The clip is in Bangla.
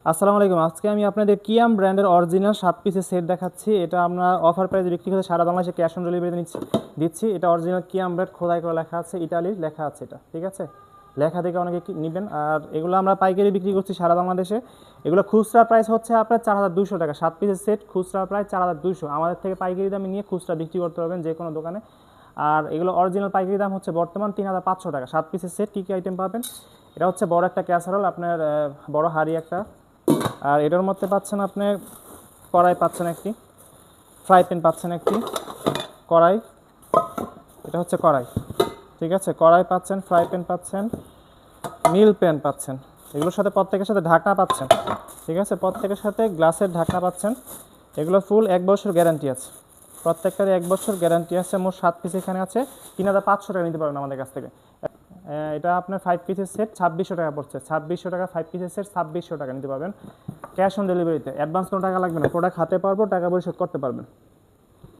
আসসালামু আলাইকুম। আজকে আমি আপনাদের কিয়াম ব্র্যান্ডের অরিজিনাল 7 পিসের সেট দেখাচ্ছি। এটা আমরা অফার প্রাইসে বিক্রি করে সারা বাংলাদেশে ক্যাশ অন ডেলিভারিতে দিচ্ছি। এটা অরিজিনাল কিয়াম ব্র্যান্ড, খোদাই করে লেখা আছে, ইতালির লেখা আছে এটা, ঠিক আছে? লেখা দেখে অনেকে নেবেন। আর এগুলো আমরা পাইকারি বিক্রি করছি সারা বাংলাদেশে। এগুলো খুচরা প্রাইস হচ্ছে আপনার 4200 টাকা। 7 পিসের সেট খুচরা প্রায় 4200। আমাদের থেকে পাইকারি দামে নিয়ে খুচরা বিক্রি করতে পারবেন যে কোনো দোকানে। আর এগুলো অরিজিনাল পাইকারি দাম হচ্ছে বর্তমান 3500 টাকা। 7 পিসের সেট কী কী আইটেম পাবেন? এটা হচ্ছে বড় একটা ক্যাসারোল, আপনার বড় হাঁড়ি একটা। আর এটার মধ্যে পাচ্ছেন আপনি কড়াই পাচ্ছেন একটি, ফ্রাই প্যান পাচ্ছেন একটি, কড়াই, এটা হচ্ছে কড়াই, ঠিক আছে? কড়াই পাচ্ছেন, ফ্রাই প্যান পাচ্ছেন, মিল প্যান পাচ্ছেন। এগুলোর সাথে প্রত্যেকের সাথে ঢাকনা পাচ্ছেন, ঠিক আছে? প্রত্যেকের সাথে গ্লাসের ঢাকনা পাচ্ছেন। এগুলো ফুল 1 বছর গ্যারান্টি আছে, প্রত্যেকটারই 1 বছর গ্যারান্টি আছে। মোট 7 পিস এখানে আছে, 3500 টাকা নিতে পারবেন আমাদের কাছ থেকে। এটা আপনার 5 পিসের সেট 2600 টাকা পড়ছে। 2600 টাকা 5 পিসের সেট 2600 টাকা নিতে পারবেন ক্যাশ অন ডেলিভারিতে। অ্যাডভান্স কোনো টাকা লাগবে না, প্রোডাক্ট হাতে পারবো, টাকা পরিশোধ করতে পারবেন।